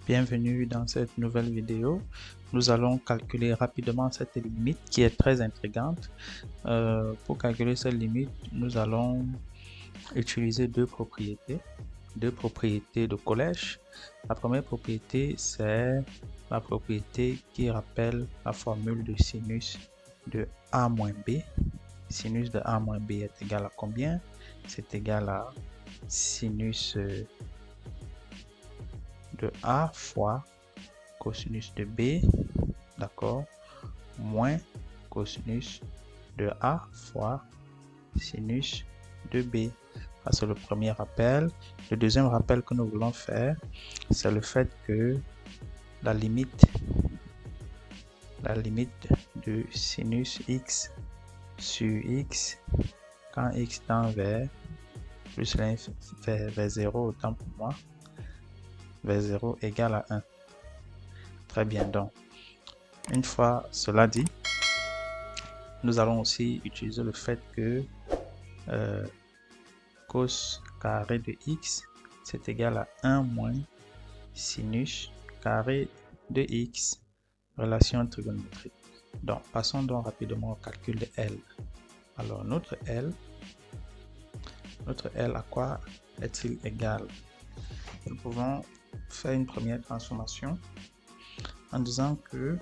Bienvenue dans cette nouvelle vidéo. Nous allons calculer rapidement cette limite qui est très intrigante. Pour calculer cette limite, nous allons utiliser deux propriétés de Cauchy. La première propriété, c'est la propriété qui rappelle la formule de sinus de A moins B. Sinus de A moins B est égal à combien? C'est égal à sinus de A fois cosinus de B, d'accord, moins cosinus de A fois sinus de B. Ça, c'est le premier rappel. Le deuxième rappel que nous voulons faire, c'est le fait que la limite de sinus x sur x, quand x tend vers plus vers 0, autant pour moi, vers 0 égale à 1. Très bien, donc, une fois cela dit, nous allons aussi utiliser le fait que cos carré de x, c'est égal à 1 moins sinus carré de x, relation trigonométrique. Donc, passons donc rapidement au calcul de L. Alors, notre L, à quoi est-il égal? Nous pouvons faire une première transformation en disant que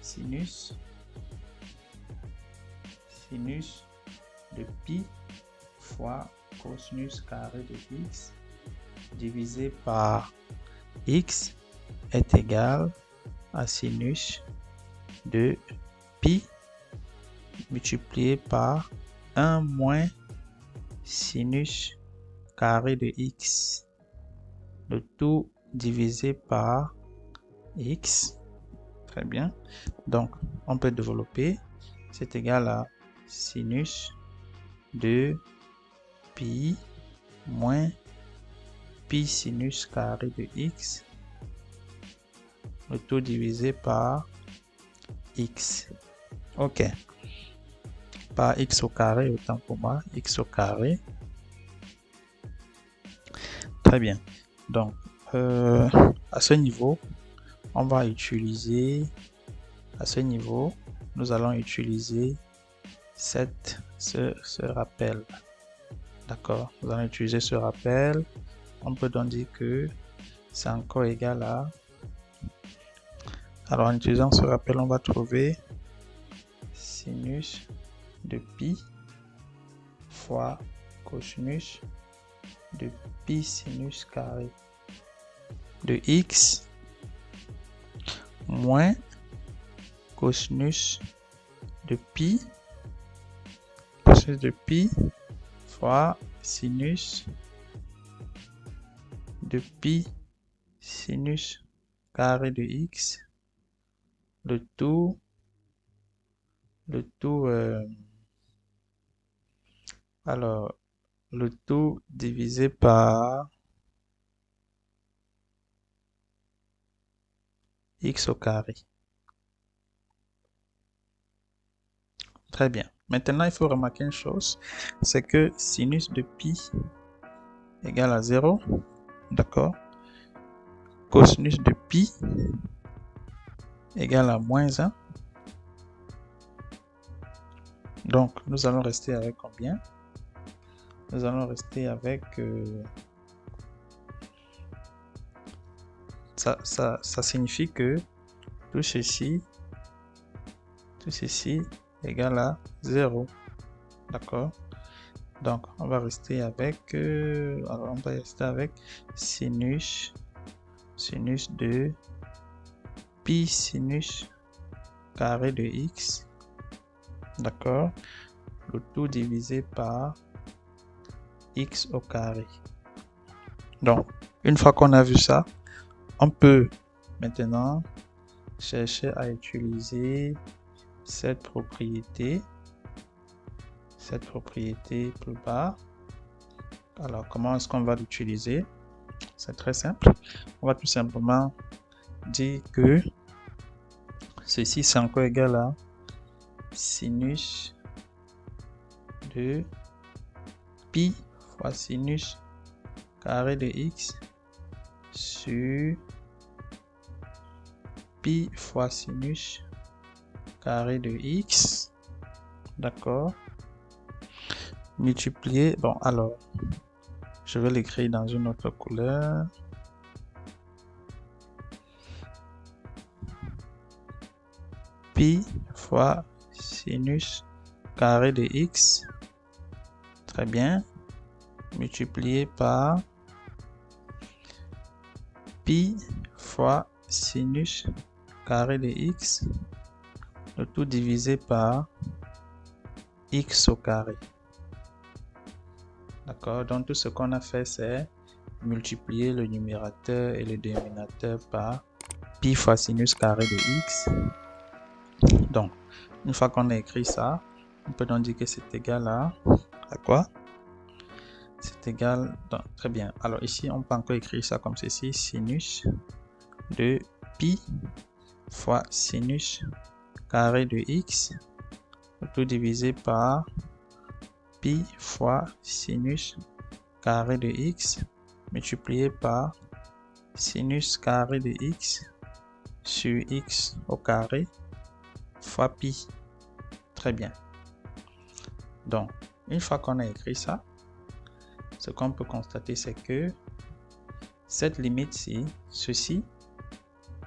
sinus de pi fois cosinus carré de x divisé par x est égal à sinus de pi multiplié par 1 moins sinus carré de x, le tout divisé par x. Très bien. Donc, on peut développer. C'est égal à sinus de pi moins pi sinus carré de x, le tout divisé par x. Ok. Par x au carré, autant pour moi, x au carré. Très bien. Donc, à ce niveau, on va utiliser, nous allons utiliser ce rappel. D'accord, nous allons utiliser ce rappel. On peut donc dire que c'est encore égal à... Alors, en utilisant ce rappel, on va trouver sinus de pi fois cosinus de pi sinus carré de x moins cosinus de pi fois sinus de pi sinus carré de x, le tout divisé par x au carré. Très bien. Maintenant, il faut remarquer une chose, c'est que sinus de pi égale à 0, d'accord? Cosinus de pi égale à moins 1. Donc, nous allons rester avec combien? Nous allons rester avec... ça signifie que tout ceci égale à 0. D'accord? Donc, on va rester avec... sinus de pi sinus carré de x, d'accord, le tout divisé par x au carré. Donc, une fois qu'on a vu ça, on peut maintenant chercher à utiliser cette propriété plus bas. Alors, comment est-ce qu'on va l'utiliser? C'est très simple. On va tout simplement dire que ceci c'est encore égal à sinus de pi fois sinus carré de x sur pi fois sinus carré de x, d'accord, multiplié, bon alors, je vais l'écrire dans une autre couleur, pi fois sinus carré de x, très bien, multiplié par pi fois sinus carré de x, le tout divisé par x au carré. D'accord, donc tout ce qu'on a fait, c'est multiplier le numérateur et le dénominateur par pi fois sinus carré de x. Donc, une fois qu'on a écrit ça, on peut donc dire que c'est égal à quoi? C'est égal, donc, très bien. Alors ici, on peut encore écrire ça comme ceci, sinus de pi fois sinus carré de x, tout divisé par pi fois sinus carré de x multiplié par sinus carré de x sur x au carré fois pi. Très bien. Donc, une fois qu'on a écrit ça, ce qu'on peut constater, c'est que cette limite-ci, ceci,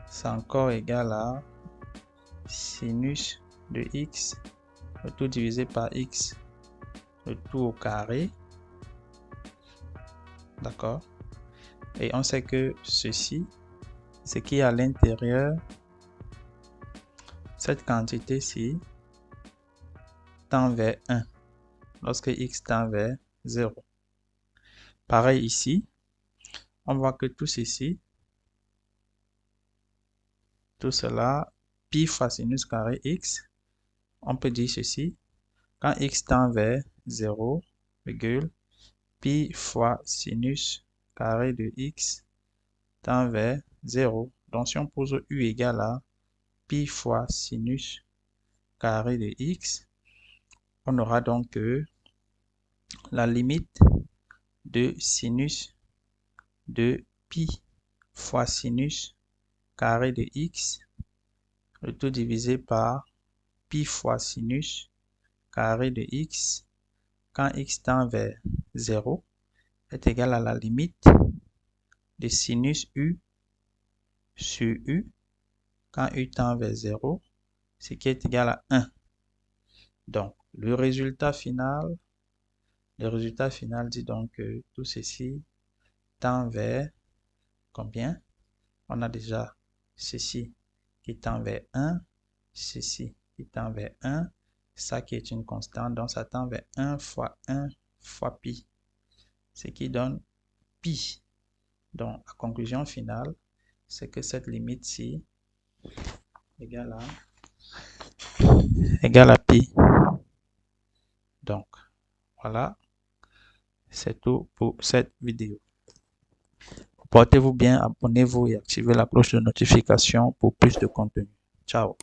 c'est encore égal à sinus de x, le tout divisé par x, le tout au carré. D'accord? Et on sait que ceci, ce qui est à l'intérieur, cette quantité-ci, tend vers 1, lorsque x tend vers 0. Pareil ici, on voit que tout ceci, tout cela, pi fois sinus carré x, on peut dire ceci, quand x tend vers 0, virgule, pi fois sinus carré de x tend vers 0. Donc si on pose u égale à pi fois sinus carré de x, on aura donc que la limite de sinus de pi fois sinus carré de x, le tout divisé par pi fois sinus carré de x, quand x tend vers 0, est égal à la limite de sinus u sur u, quand u tend vers 0, ce qui est égal à 1. Donc, le résultat final dit donc que tout ceci tend vers combien? On a déjà ceci qui tend vers 1, ceci qui tend vers 1, ça qui est une constante, donc ça tend vers 1 fois pi, ce qui donne pi. Donc, la conclusion finale, c'est que cette limite-ci égale à pi. Donc, voilà, c'est tout pour cette vidéo. Portez-vous bien, abonnez-vous et activez la cloche de notification pour plus de contenu. Ciao.